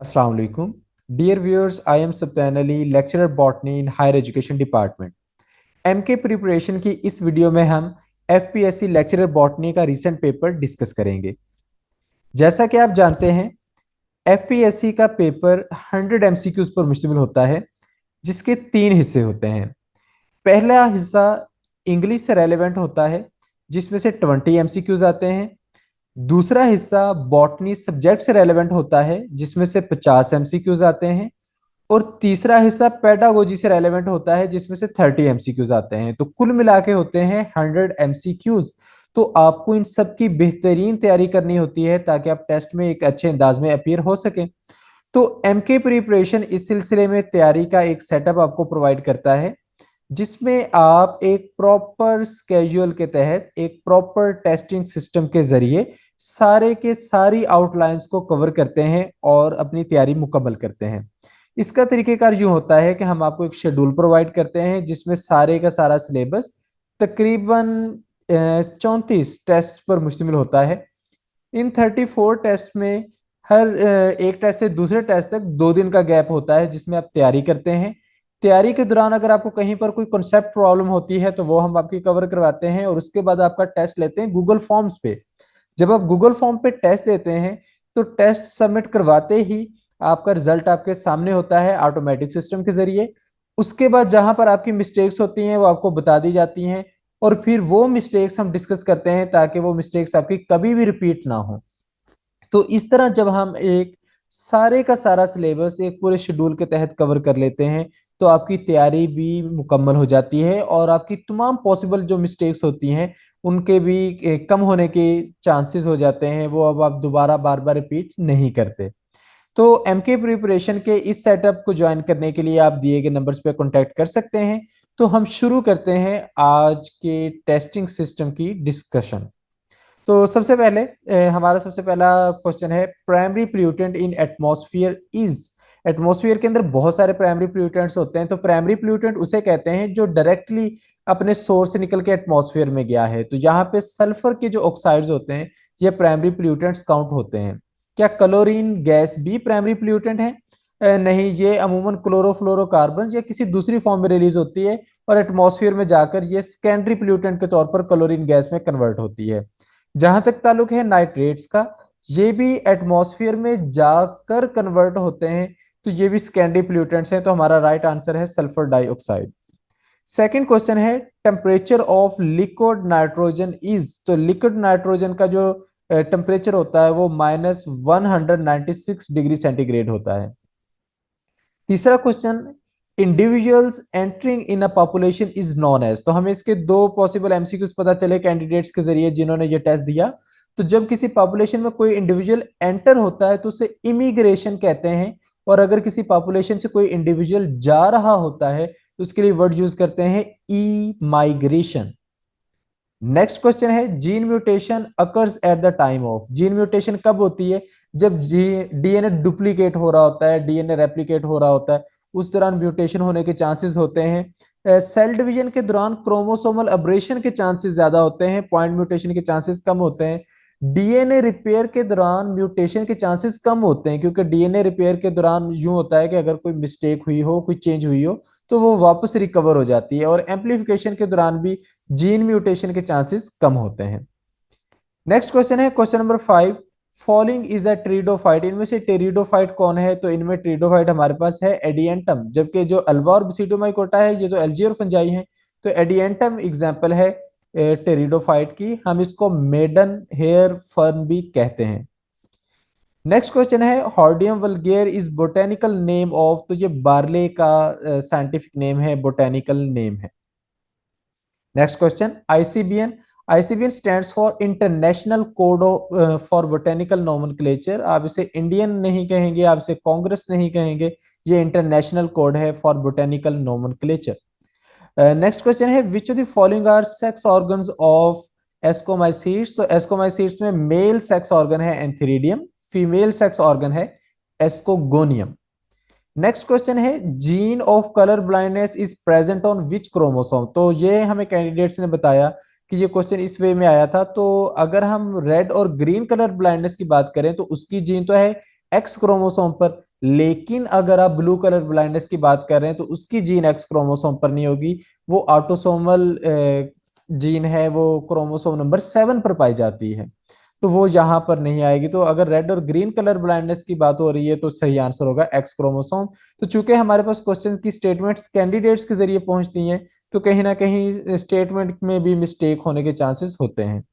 Assalamu alaikum. Dear viewers, I am Saptan Ali, lecturer botany in Higher Education Department. MK preparation की इस video में हम FPSC lecturer botany का recent paper discuss करेंगे। जैसा कि आप जानते हैं, एफपीएससी का पेपर 100 एमसीक्यूज पर मुश्तमिल होता है, जिसके 3 हिस्से होते हैं। पहला हिस्सा इंग्लिश से रेलेवेंट होता है, जिसमें से 20 एमसीक्यूज आते हैं। दूसरा हिस्सा बॉटनी सब्जेक्ट से रेलेवेंट होता है, जिसमें से 50 एमसीक्यूज आते हैं। और तीसरा हिस्सा पेडागोजी से रेलेवेंट होता है, जिसमें से 30 एमसीक्यूज आते हैं। तो कुल मिला के होते हैं 100 एमसीक्यूज। तो आपको इन सब की बेहतरीन तैयारी करनी होती है ताकि आप टेस्ट में एक अच्छे अंदाज में अपीयर हो सके। तो एमके प्रिपरेशन इस सिलसिले में तैयारी का एक सेटअप आपको प्रोवाइड करता है, जिसमें आप एक प्रॉपर स्केड्यूल के तहत एक प्रॉपर टेस्टिंग सिस्टम के जरिए सारे के सारी आउटलाइंस को कवर करते हैं और अपनी तैयारी मुकम्मल करते हैं। इसका तरीकेकार यूं होता है कि हम आपको एक शेड्यूल प्रोवाइड करते हैं, जिसमें सारे का सारा सिलेबस तकरीबन 34 टेस्ट पर मुश्तमिल होता है। इन 34 टेस्ट में हर एक टेस्ट से दूसरे टेस्ट तक 2 दिन का गैप होता है, जिसमें आप तैयारी करते हैं। तैयारी के दौरान अगर आपको कहीं पर कोई कॉन्सेप्ट प्रॉब्लम होती है तो वो हम आपकी कवर करवाते हैं, और उसके बाद आपका टेस्ट लेते हैं गूगल फॉर्म्स पे। जब आप गूगल फॉर्म पे टेस्ट देते हैं तो टेस्ट सबमिट करवाते ही आपका रिजल्ट आपके सामने होता है ऑटोमेटिक सिस्टम के जरिए। उसके बाद जहां पर आपकी मिस्टेक्स होती हैं वो आपको बता दी जाती हैं, और फिर वो मिस्टेक्स हम डिस्कस करते हैं ताकि वो मिस्टेक्स आपकी कभी भी रिपीट ना हो। तो इस तरह जब हम एक सारे का सारा सिलेबस एक पूरे शेड्यूल के तहत कवर कर लेते हैं तो आपकी तैयारी भी मुकम्मल हो जाती है, और आपकी तमाम पॉसिबल जो मिस्टेक्स होती हैं उनके भी कम होने के चांसेस हो जाते हैं। वो अब आप दोबारा बार बार रिपीट नहीं करते। तो एमके प्रिपरेशन के इस सेटअप को ज्वाइन करने के लिए आप दिए गए नंबर्स पे कांटेक्ट कर सकते हैं। तो हम शुरू करते हैं आज के टेस्टिंग सिस्टम की डिस्कशन। तो सबसे पहले हमारा सबसे पहला क्वेश्चन है, primary प्लूटेंट in atmosphere is. Atmosphere के अंदर बहुत सारे प्राइमरी प्लूटेंट्स होते हैं। तो प्राइमरी प्लूटेंट उसे कहते हैं जो डायरेक्टली अपने सोर्स से निकल के एटमॉस्फेयर में गया है। तो यहाँ पे सल्फर के जो ऑक्साइड्स होते हैं ये प्राइमरी प्लूटेंट्स काउंट होते हैं। क्या क्लोरीन गैस भी प्राइमरी प्लूटेंट है? नहीं, ये अमूमन क्लोरोफ्लोरोकार्बन या किसी दूसरी फॉर्म में रिलीज होती है, और एटमॉस्फेयर में जाकर ये सेकेंडरी प्लूटेंट के तौर पर क्लोरीन गैस में कन्वर्ट होती है। जहां तक ताल्लुक है नाइट्रेट्स का, ये भी एटमॉस्फेयर में जाकर कन्वर्ट होते हैं। तो ये भी सेकेंडरी प्लूटेंट्स हैं। तो हमारा राइट आंसर है सल्फर डाइऑक्साइड। सेकंड क्वेश्चन है, temperature of liquid nitrogen is. तो लिक्विड नाइट्रोजन का जो टेम्परेचर होता है वो -196 डिग्री सेंटीग्रेड होता है। तीसरा question, individuals entering in a population is known as. तो हमें इसके दो पॉसिबल एमसीक्यूज पता चले कैंडिडेट्स के जरिए जिन्होंने ये टेस्ट दिया। तो जब किसी पॉपुलेशन में कोई इंडिविजुअल एंटर होता है तो उसे इमिग्रेशन कहते हैं, और अगर किसी पॉपुलेशन से कोई इंडिविजुअल जा रहा होता है तो उसके लिए वर्ड यूज करते हैं ई माइग्रेशन। नेक्स्ट क्वेश्चन है, gene mutation occurs at the time of. Gene mutation कब होती है? जब डीएनए डुप्लीकेट हो रहा होता है, डीएनए रेप्लिकेट हो रहा होता है, उस दौरान म्यूटेशन होने के चांसेस होते हैं। सेल डिवीजन के दौरान क्रोमोसोमल अब्रेशन के चांसेस ज्यादा होते हैं, पॉइंट म्यूटेशन के चांसेस कम होते हैं। डीएनए रिपेयर के दौरान म्यूटेशन के चांसेस कम होते हैं, क्योंकि डीएनए रिपेयर के दौरान यूं होता है कि अगर कोई मिस्टेक हुई हो, कोई चेंज हुई हो, तो वो वापस रिकवर हो जाती है। और एम्पलीफिकेशन के दौरान भी जीन म्यूटेशन के चांसेस कम होते हैं। नेक्स्ट क्वेश्चन है question number 5, following is a pteridophyte. इनमें से टेरिडोफाइट कौन है? तो इनमें ट्रीडोफाइट हमारे पास है एडियंटम, जबकि जो अल्वा और बसीडोमाइकोटा है ये तो एल्गी और फंजाई हैं। तो एडियंटम एग्जाम्पल है टेरिडोफाइट की। हम इसको मेडन हेयर फर्न भी कहते हैं। नेक्स्ट क्वेश्चन है, हॉर्डियम वल्गेर इज बोटेनिकल नेम ऑफ। तो ये बार्ले का साइंटिफिक नेम है, बोटेनिकल नेम है। Next question, ICBN. ICBN stands for international code for botanical nomenclature. आप इसे इंडियन नहीं कहेंगे, आप इसे कांग्रेस नहीं कहेंगे, ये इंटरनेशनल कोड है for botanical nomenclature. Next question है, which of the following are sex organs of ascomycetes. तो एस्कोमाइसीड्स में मेल सेक्स ऑर्गन है एंथीरिडियम, फीमेल सेक्स ऑर्गन है एस्कोगोनियम। नेक्स्ट क्वेश्चन है, gene of colour blindness is present on which chromosome. तो ये हमें candidates ने बताया कि ये क्वेश्चन इस वे में आया था। तो अगर हम रेड और ग्रीन कलर ब्लाइंडनेस की बात करें तो उसकी जीन तो है एक्स क्रोमोसोम पर, लेकिन अगर आप ब्लू कलर ब्लाइंडनेस की बात कर रहे हैं तो उसकी जीन एक्स क्रोमोसोम पर नहीं होगी, वो ऑटोसोमल जीन है, वो क्रोमोसोम नंबर 7 पर पाई जाती है, तो वो यहाँ पर नहीं आएगी। तो अगर रेड और ग्रीन कलर ब्लाइंडनेस की बात हो रही है तो सही आंसर होगा एक्स क्रोमोसोम। तो चूंकि हमारे पास क्वेश्चन की स्टेटमेंट्स कैंडिडेट्स के जरिए पहुंचती हैं, तो कहीं ना कहीं स्टेटमेंट में भी मिस्टेक होने के चांसेस होते हैं।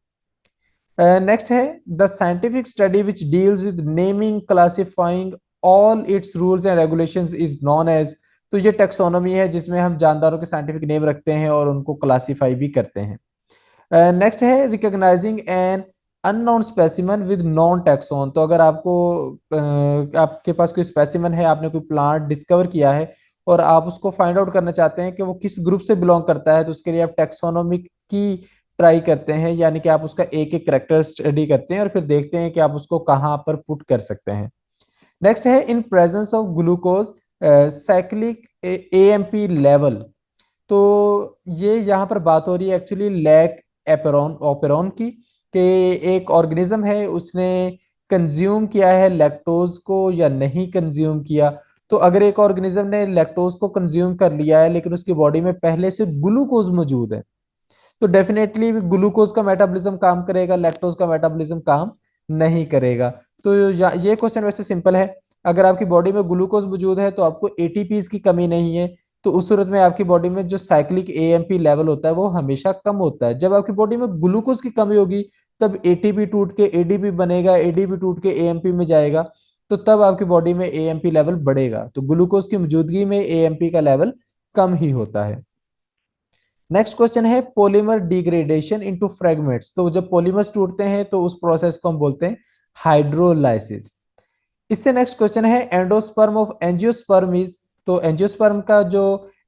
नेक्स्ट है the scientific study which deals with naming classifying all its rules and regulations is known as. तो ये टेक्सोनॉमी है जिसमें हम जानदारों के साइंटिफिक नेम रखते हैं और उनको क्लासीफाई भी करते हैं। नेक्स्ट है recognising an unknown specimen with non taxon. तो अगर आपके पास कोई स्पेसिमन है, आपने कोई प्लांट डिस्कवर किया है और आप उसको फाइंड आउट करना चाहते हैं कि वो किस ग्रुप से बिलोंग करता है, तो उसके लिए आप टैक्सोनॉमिक की ट्राई करते हैं, यानी कि आप उसका एक एक करेक्टर स्टडी करते हैं और फिर देखते हैं कि आप उसको कहाँ पर पुट कर सकते हैं। नेक्स्ट है in presence of glucose cyclic AMP level. तो ये यहाँ पर बात हो रही है एक्चुअली लैक एपेरॉन ओपेरॉन की, कि एक ऑर्गेनिज्म है उसने कंज्यूम किया है लैक्टोज को या नहीं कंज्यूम किया। तो अगर एक ऑर्गेनिज्म ने लैक्टोज को कंज्यूम कर लिया है लेकिन उसकी बॉडी में पहले से ग्लूकोज मौजूद है, तो डेफिनेटली ग्लूकोज का मेटाबॉलिज्म काम करेगा, लैक्टोज का मेटाबॉलिज्म काम नहीं करेगा। तो ये क्वेश्चन वैसे सिंपल है। अगर आपकी बॉडी में ग्लूकोज मौजूद है तो आपको एटीपीज की कमी नहीं है, तो उस सूरत में आपकी बॉडी में जो साइक्लिक एएमपी लेवल होता है वो हमेशा कम होता है। जब आपकी बॉडी में ग्लूकोज की कमी होगी तब एटीपी टूट के एडीपी बनेगा, एडीपी टूट के एएमपी में जाएगा, तो तब आपकी बॉडी में एएमपी लेवल बढ़ेगा। तो ग्लूकोज की मौजूदगी में एएमपी का लेवल कम ही होता है। नेक्स्ट क्वेश्चन है पॉलीमर डिग्रेडेशन इनटू फ्रेगमेंट्स। तो जब पॉलीमर्स टूटते हैं तो उस प्रोसेस को हम बोलते हैं हाइड्रोलाइसिस। इससे नेक्स्ट क्वेश्चन है एंडोस्पर्म ऑफ एंजियोस्पर्म इज। तो एंजियोस्पर्म का जो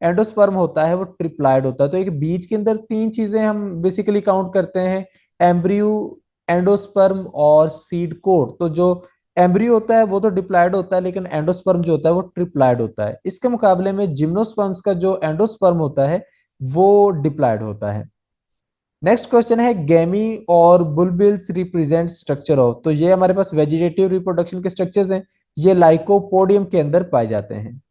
एंडोस्पर्म होता है वो ट्रिप्लाइड होता है। तो एक बीज के अंदर तीन चीजें हम बेसिकली काउंट करते हैं, एम्ब्रियो, एंडोस्पर्म और सीड कोट। तो जो एम्ब्रियो होता है वो तो डिप्लाइड होता है, लेकिन एंडोस्पर्म जो होता है वो ट्रिप्लाइड होता है। इसके मुकाबले में जिम्नोस्पर्म्स का जो एंडोस्पर्म होता है वो डिप्लाइड होता है। नेक्स्ट क्वेश्चन है गेमी और बुलबिल्स रिप्रेजेंट स्ट्रक्चर ऑफ। तो ये हमारे पास वेजिटेटिव रिप्रोडक्शन के स्ट्रक्चर्स हैं, ये लाइकोपोडियम के अंदर पाए जाते हैं।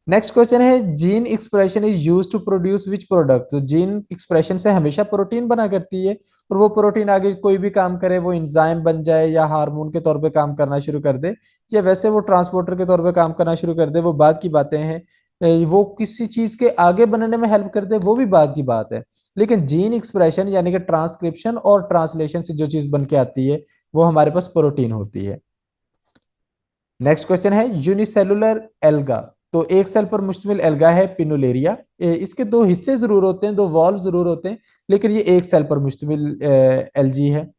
नेक्स्ट क्वेश्चन है gene expression is use to produce which product. तो जीन एक्सप्रेशन से हमेशा प्रोटीन बना करती है, और वो प्रोटीन आगे कोई भी काम करे, वो इंजाइम बन जाए या हार्मोन के तौर पे काम करना शुरू कर दे या वैसे वो ट्रांसपोर्टर के तौर पे काम करना शुरू कर दे, वो बात की बातें हैं। वो किसी चीज के आगे बनने में हेल्प कर दे वो भी बात की बात है। लेकिन जीन एक्सप्रेशन यानी कि ट्रांसक्रिप्शन और ट्रांसलेशन से जो चीज बन के आती है वो हमारे पास प्रोटीन होती है। नेक्स्ट क्वेश्चन है यूनिसेलुलर एल्गा। तो एक सेल पर मुश्तमिल एल्गा है पिनुलेरिया। इसके दो हिस्से जरूर होते हैं, दो वॉल्व जरूर होते हैं, लेकिन ये एक सेल पर मुश्तमिल एलजी है।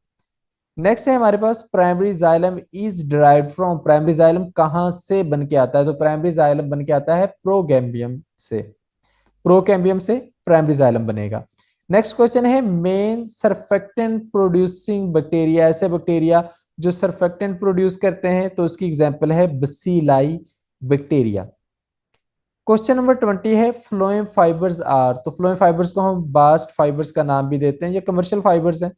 नेक्स्ट है हमारे पास primary xylem is derived from. Primary xylem कहाँ से बन के आता है? तो प्राइमरी जाइलम बन के आता है प्रोगैम्बियम से। प्रोकैम्बियम से प्राइमरी जाइलम बनेगा। नेक्स्ट क्वेश्चन है मेन सरफेक्टेंट प्रोड्यूसिंग बैक्टीरिया। ऐसे बैक्टीरिया जो सरफेक्टेंट प्रोड्यूस करते हैं, तो उसकी एग्जांपल है बसीलाई बैक्टीरिया। क्वेश्चन नंबर 20 है फ्लोएम फाइबर्स आर। तो फ्लोएम फाइबर्स को हम बास्ट फाइबर्स का नाम भी देते हैं, ये कमर्शियल फाइबर्स हैं।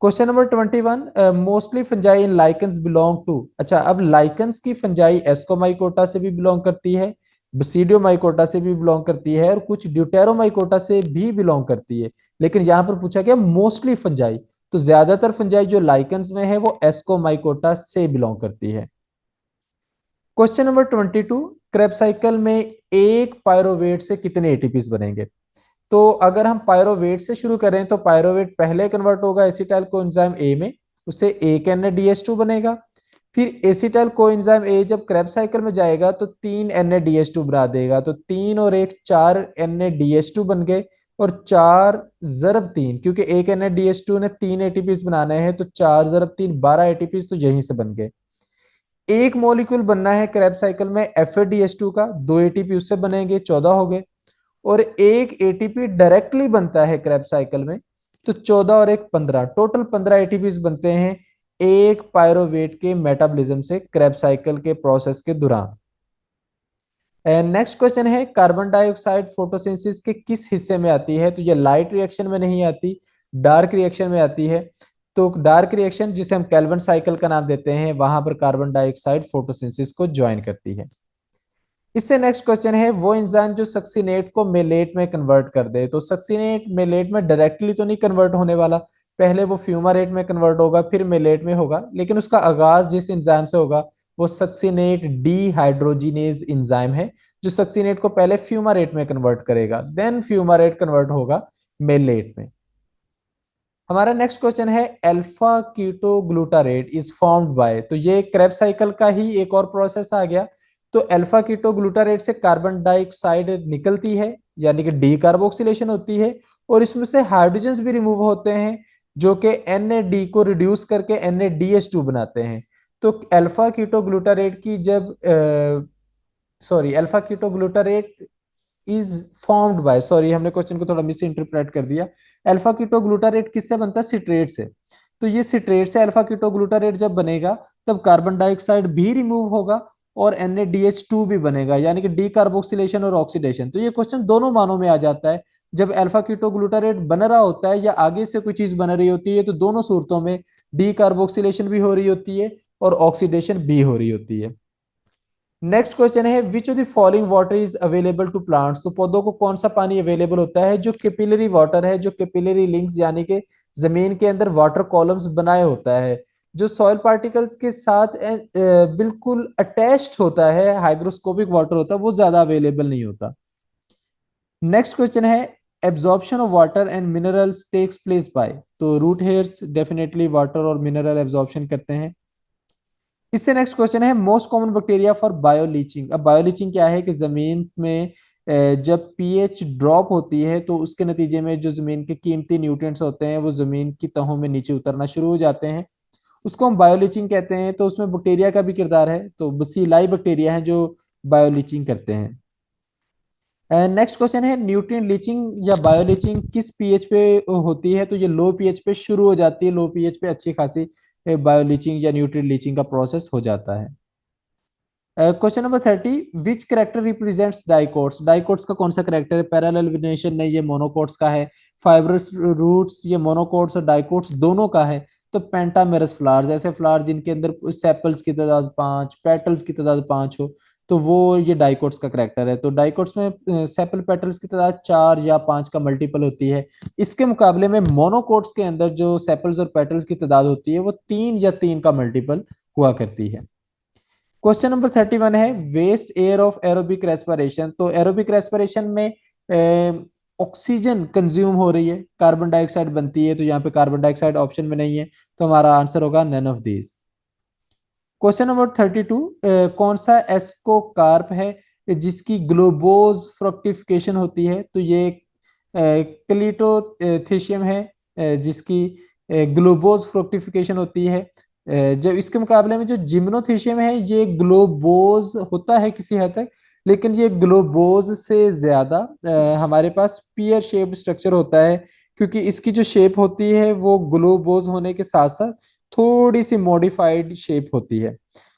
Question number 21 mostly fungi in lichens belong to. अच्छा, अब लाइकन्स की फंजाई एस्कोमाइकोटा से भी बिलोंग करती है, बसीडियोमाइकोटा से भी बिलोंग करती है और कुछ ड्यूटेरोमाइकोटा से भी बिलोंग करती है। लेकिन यहां पर पूछा गया मोस्टली फंजाई, तो ज्यादातर फंजाई जो लाइकन्स में है वो एस्कोमाइकोटा से बिलोंग करती है। क्वेश्चन नंबर 22 क्रेब साइकिल में एक पायरोवेट से कितने एटीपीज बनेंगे? तो अगर हम पायरोवेट से शुरू करें तो पायरोवेट पहले कन्वर्ट होगा एसिटाइल कोएंजाइम ए में, उससे एक NADH2 बनेगा। फिर एसिटाइल कोएंजाइम ए जब क्रेब साइकिल में जाएगा तो 3 NADH2 बना देगा, तो 3 और 1 4 NADH2 बन गए। और 4 × 3, क्योंकि एक NADH2 ने 3 ATPs बनाने हैं, तो 4 × 3 12 ATPs तो यहीं से बन गए। एक मॉलिक्यूल बनना है क्रेब साइकिल में FADH2 का, 2 ATP उससे बनेंगे, 14 हो गए। और एक एटीपी डायरेक्टली बनता है क्रेब साइकिल में, तो 14 और 1 15, टोटल 15 एटीपीज बनते हैं एक पायरोवेट के मेटाबॉलिज्म से क्रेब साइकिल के प्रोसेस के दौरान। नेक्स्ट क्वेश्चन है कार्बन डाइऑक्साइड फोटोसिंथेसिस के किस हिस्से में आती है? तो ये लाइट रिएक्शन में नहीं आती, डार्क रिएक्शन में आती है। तो डार्क रिएक्शन जिसे हम कैल्विन साइकिल का नाम देते हैं, वहां पर कार्बन डाइऑक्साइड फोटोसिंथेसिस को ज्वाइन करती है। इससे नेक्स्ट क्वेश्चन है, वो एंजाइम जो सक्सीनेट को मेलेट में कन्वर्ट कर दे। तो सक्सीनेट मेलेट में डायरेक्टली तो नहीं कन्वर्ट होने वाला, पहले वो फ्यूमारेट में कन्वर्ट होगा, फिर मेलेट में होगा, लेकिन उसका आगाज जिस एंजाइम से होगा वो सक्सीनेट डीहाइड्रोजिनेज एंजाइम है, जो सक्सीनेट को पहले फ्यूमारेट में कन्वर्ट करेगा, देन फ्यूमारेट कन्वर्ट होगा मेलेट में। हमारा नेक्स्ट क्वेश्चन है, alpha keto glutarate is formed by. तो ये क्रेब्स साइकिल का ही एक और प्रोसेस आ गया। तो अल्फा कीटो ग्लूटारेट से कार्बन डाइऑक्साइड निकलती है, यानी कि डी कार्बोक्सिलेशन होती है, और इसमें से हाइड्रोजन्स भी रिमूव होते हैं, जो कि एन को रिड्यूस करके NaDH2 बनाते हैं। तो अल्फा कीटो ग्लूटारेट की जब sorry alpha keto glutarate is formed by, sorry हमने क्वेश्चन को थोड़ा मिस इंटरप्रेट कर दिया। अल्फा कीटोग्लूटारेट किससे बनता है? सिट्रेट से। तो ये सिट्रेट से अल्फा कीटोग्लूटारेट जब बनेगा तब कार्बन डाइऑक्साइड भी रिमूव होगा और NaDH2 भी बनेगा, यानी कि डी कार्बोक्सिलेशन और ऑक्सीडेशन। तो ये क्वेश्चन दोनों मानों में आ जाता है। जब अल्फा कीटोग्लूटारेट बन रहा होता है या आगे से कोई चीज बन रही होती है, तो दोनों सूरतों में डी कार्बोक्सिलेशन भी हो रही होती है और ऑक्सीडेशन भी हो रही होती है। नेक्स्ट क्वेश्चन है, which of the following water is available to plants. तो पौधों को कौन सा पानी अवेलेबल होता है जो कैपिलरी वाटर है, जो कैपिलरी लिंक्स यानी कि जमीन के अंदर वाटर कॉलम्स बनाए होता है, जो सॉइल पार्टिकल्स के साथ बिल्कुल अटैच्ड होता है, हाइग्रोस्कोपिक वाटर होता है, वो ज्यादा अवेलेबल नहीं होता। नेक्स्ट क्वेश्चन है, absorption of water and minerals takes place by. तो रूट हेयर्स डेफिनेटली वाटर और मिनरल एब्जॉर्प्शन करते हैं। इससे नेक्स्ट क्वेश्चन है, most common bacteria for bioleaching. अब बायोलीचिंग क्या है कि जमीन में जब पीएच ड्रॉप होती है तो उसके नतीजे में जो जमीन के कीमती न्यूट्रिएंट्स होते हैं वो जमीन की तहों में नीचे उतरना शुरू हो जाते हैं, उसको हम बायोलीचिंग कहते हैं। तो उसमें बैक्टीरिया का भी किरदार है, तो बसीलाई बैक्टीरिया है जो बायोलीचिंग करते हैं। नेक्स्ट क्वेश्चन है, न्यूट्रिएंट लीचिंग या बायोलीचिंग किस पीएच पे होती है। तो ये लो पीएच पे शुरू हो जाती है, लो पीएच पे अच्छी खासी बायोलीचिंग या न्यूट्रिएंट लीचिंग का प्रोसेस हो जाता है। क्वेश्चन नंबर 30, विच करेक्टर रिप्रेजेंट्स डाइकोट्स। डाइकोट्स का कौन सा करेक्टर है? पैरेलल वेनेशन नहीं, ये मोनोकोट्स का है। फाइब्रस रूट्स, ये मोनोकोट्स और डाइकोट्स दोनों का है। तो पेंटामेरस फ्लावर्स, ऐसे फ्लावर जिनके अंदर सेपल्स की तादाद 5, पेटल्स की तादाद 5 हो, तो वो ये डाइकोट्स का करेक्टर है। तो डाइकोट्स में सेपल पेटल्स की तादाद 4 या 5 का मल्टीपल होती है। इसके मुकाबले में मोनोकोट्स के अंदर जो सेपल्स और पेटल्स की तादाद होती है वो 3 या 3 का मल्टीपल हुआ करती है। क्वेश्चन नंबर 31 है, waste air of aerobic respiration. तो एरोबिक रेस्पिरेशन में ऑक्सीजन कंज्यूम हो रही है, कार्बन डाइऑक्साइड बनती है, तो यहाँ पे कार्बन डाइऑक्साइड ऑप्शन में नहीं है, तो हमारा आंसर होगा none of these. Question number 32, कौन सा एस्कोकार्प है जिसकी ग्लोबोज फ्रुक्टिफिकेशन होती है। तो ये क्लिटोथिशियम है जिसकी ग्लोबोज फ्रुक्टिफिकेशन होती है। जब इसके मुकाबले में जो जिम्नोथिशियम है ये ग्लोबोज होता है किसी हद तक, लेकिन ये ग्लोबोज से ज्यादा हमारे पास पियर शेप्ड स्ट्रक्चर होता है, क्योंकि इसकी जो शेप होती है वो ग्लोबोज होने के साथ साथ थोड़ी सी मॉडिफाइड शेप होती है।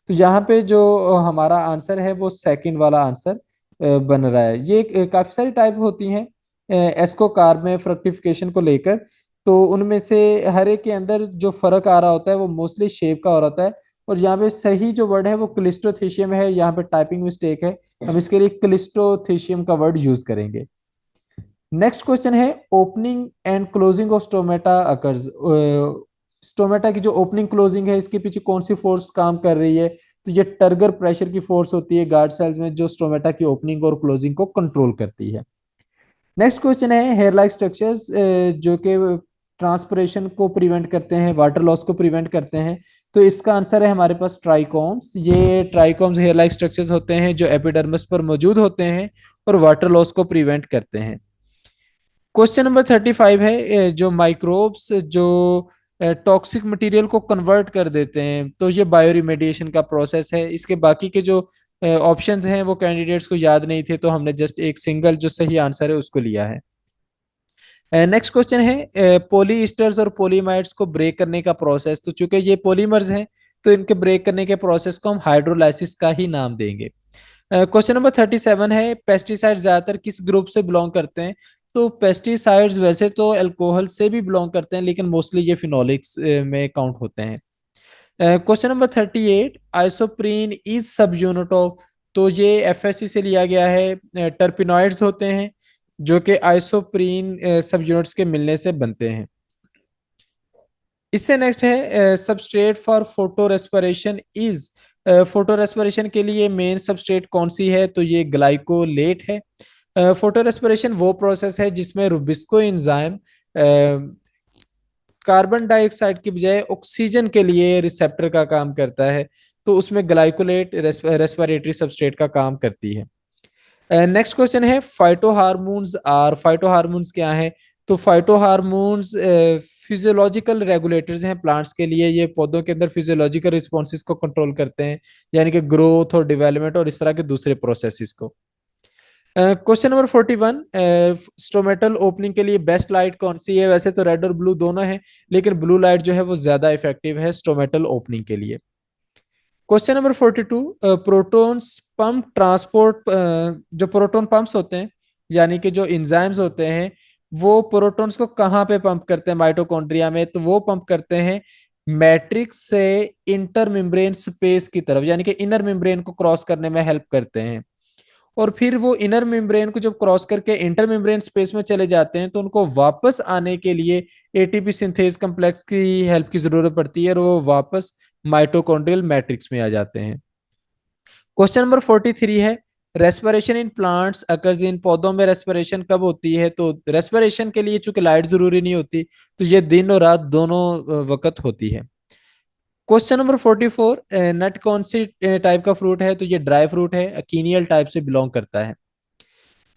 तो यहाँ पे जो हमारा आंसर है वो सेकंड वाला आंसर बन रहा है। ये काफी सारी टाइप होती हैं एस्को कार्ब में फ्रक्टिफिकेशन को लेकर, तो उनमें से हर एक के अंदर जो फर्क आ रहा होता है वो मोस्टली शेप का हो रहा होता है। और यहाँ पे सही जो वर्ड है वो क्लिस्टोथेशियम है, यहाँ पे टाइपिंग मिस्टेक है, हम इसके लिए क्लिस्टोथेशियम का वर्ड यूज करेंगे। नेक्स्ट क्वेश्चन है, opening and closing of stomata occurs. Stomata की जो ओपनिंग क्लोजिंग है इसके पीछे कौन सी फोर्स काम कर रही है। तो ये टर्गर प्रेशर की फोर्स होती है गार्ड सेल्स में, जो स्टोमेटा की ओपनिंग और क्लोजिंग को कंट्रोल करती है। नेक्स्ट क्वेश्चन है, हेयर लाइक स्ट्रक्चर्स जो कि ट्रांसपिरेशन को प्रिवेंट करते हैं, वाटर लॉस को प्रिवेंट करते हैं। तो इसका आंसर है हमारे पास ट्राइकोम्स। ये ट्राइकोम्स हेयर लाइक स्ट्रक्चर्स होते हैं जो एपिडर्मिस पर मौजूद होते हैं और वाटर लॉस को प्रिवेंट करते हैं। क्वेश्चन नंबर 35 है, जो माइक्रोब्स जो टॉक्सिक मटेरियल को कन्वर्ट कर देते हैं, तो ये बायोरिमेडिएशन का प्रोसेस है। इसके बाकी के जो ऑप्शंस हैं वो कैंडिडेट्स को याद नहीं थे, तो हमने जस्ट एक सिंगल जो सही आंसर है उसको लिया है। नेक्स्ट क्वेश्चन है, पॉलीइस्टर्स और पॉलीमाइड्स को ब्रेक करने का प्रोसेस। तो चूंकि ये पॉलीमर्स हैं तो इनके ब्रेक करने के प्रोसेस को हम हाइड्रोलाइसिस का ही नाम देंगे। क्वेश्चन नंबर 37 है, पेस्टिसाइड ज्यादातर किस ग्रुप से बिलोंग करते हैं। तो पेस्टिसाइड्स वैसे तो अल्कोहल से भी बिलोंग करते हैं, लेकिन मोस्टली ये फिनोलिक्स में काउंट होते हैं। क्वेश्चन नंबर 38, आइसोप्रीन इज सब यूनिट ऑफ, तो ये एफएससी से लिया गया है। टर्पिनॉइड्स होते हैं जो कि आइसोप्रीन सब यूनिट्स के मिलने से बनते हैं। इससे नेक्स्ट है substrate for photo respiration is, photo respiration के लिए मेन सबस्ट्रेट कौन सी है, तो ये ग्लाइकोलेट है। फोटो रेस्पिरेशन वो प्रोसेस है जिसमें रुबिस्को एंजाइम कार्बन डाइऑक्साइड की बजाय ऑक्सीजन के लिए रिसेप्टर का काम करता है, तो उसमें ग्लाइकोलेट रेस्पिरेटरी सबस्ट्रेट का काम करती है। नेक्स्ट क्वेश्चन है phyto hormones are, phyto hormones क्या है, तो फाइटो हार्मोन्स फिजियोलॉजिकल रेगुलेटर्स हैं प्लांट्स के लिए। ये पौधों के अंदर फिजियोलॉजिकल रिस्पॉन्सेस को कंट्रोल करते हैं, यानी कि ग्रोथ और डेवलपमेंट और इस तरह के दूसरे प्रोसेसेस को। क्वेश्चन नंबर 41, स्टोमेटल ओपनिंग के लिए बेस्ट लाइट कौन सी है, वैसे तो रेड और ब्लू दोनों है, लेकिन ब्लू लाइट जो है वो ज्यादा इफेक्टिव है स्टोमेटल ओपनिंग के लिए। Question number 42, protons pump transport, जो प्रोटॉन पंप्स होते हैं यानी कि जो इंजाइम्स होते हैं वो प्रोटॉन्स को कहाँ पे पंप करते हैं माइटोकॉन्ड्रिया में, तो वो पंप करते हैं मैट्रिक्स से इंटर मेम्ब्रेन स्पेस की तरफ, यानी कि इनर मेम्ब्रेन को क्रॉस करने में हेल्प करते हैं। और फिर वो इनर मेम्ब्रेन को जब क्रॉस करके इंटर मेम्ब्रेन स्पेस में चले जाते हैं तो उनको वापस आने के लिए एटीपी सिंथेज कम्प्लेक्स की हेल्प की जरूरत पड़ती है और वो वापस माइटोकॉन्ड्रियल मैट्रिक्स में आ जाते हैं। क्वेश्चन नंबर 43 है respiration in plants occurs in, पौधों में रेस्पिरेशन कब होती है, तो रेस्पिरेशन के लिए चूंकि लाइट जरूरी नहीं होती तो ये दिन और रात दोनों वक्त होती है। क्वेश्चन नंबर 44, नट कौन सी टाइप का फ्रूट है, तो ये ड्राई फ्रूट है, अकीनियल टाइप से बिलोंग करता है।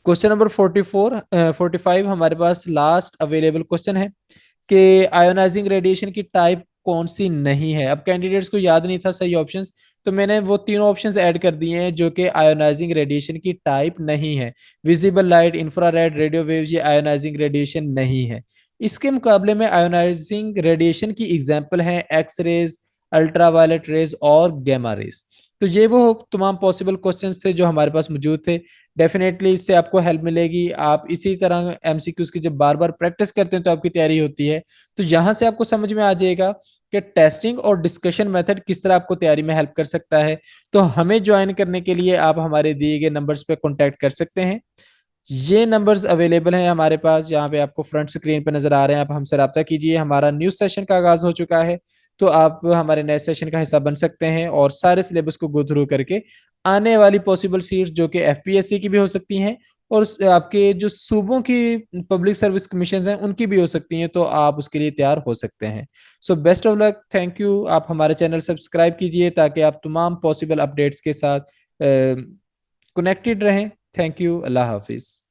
क्वेश्चन नंबर 44, 45 हमारे पास लास्ट अवेलेबल क्वेश्चन है कि आयोनाइजिंग रेडिएशन की टाइप कौन सी नहीं है। अब कैंडिडेट्स को याद नहीं था सही ऑप्शंस, तो मैंने वो तीनों ऑप्शंस ऐड कर दिए हैं जो कि आयोनाइजिंग रेडिएशन की टाइप नहीं है। Visible light, infrared, radio waves, ये आयोनाइजिंग रेडिएशन नहीं है। इसके मुकाबले में आयोनाइजिंग रेडिएशन की एग्जांपल है एक्स रेज, अल्ट्रावायलेट रेज और गैमा रेज। तो ये वो तमाम पॉसिबल क्वेश्चंस थे जो हमारे पास मौजूद थे। डेफिनेटली इससे आपको हेल्प मिलेगी। आप इसी तरह एमसीक्यूज की जब बार बार प्रैक्टिस करते हैं तो आपकी तैयारी होती है। तो यहाँ से आपको समझ में आ जाएगा कि टेस्टिंग और डिस्कशन मेथड किस तरह आपको तैयारी में हेल्प कर सकता है। तो हमें ज्वाइन करने के लिए आप हमारे दिए गए नंबर्स पे कांटेक्ट कर सकते हैं। ये नंबर्स अवेलेबल हैं हमारे पास, यहाँ पे आपको फ्रंट स्क्रीन पे नजर आ रहे हैं। आप हमसे रब्ता कीजिए। हमारा न्यूज सेशन का आगाज हो चुका है, तो आप हमारे नए सेशन का हिस्सा बन सकते हैं और सारे सिलेबस को गो थ्रू करके आने वाली पॉसिबल सीट्स जो कि एफपीएससी की भी हो सकती हैं और आपके जो सूबों की पब्लिक सर्विस कमीशन हैं उनकी भी हो सकती हैं, तो आप उसके लिए तैयार हो सकते हैं। So best of luck, thank you. आप हमारे चैनल सब्सक्राइब कीजिए ताकि आप तमाम पॉसिबल अपडेट्स के साथ कनेक्टेड रहें। थैंक यू, अल्लाह हाफिज़।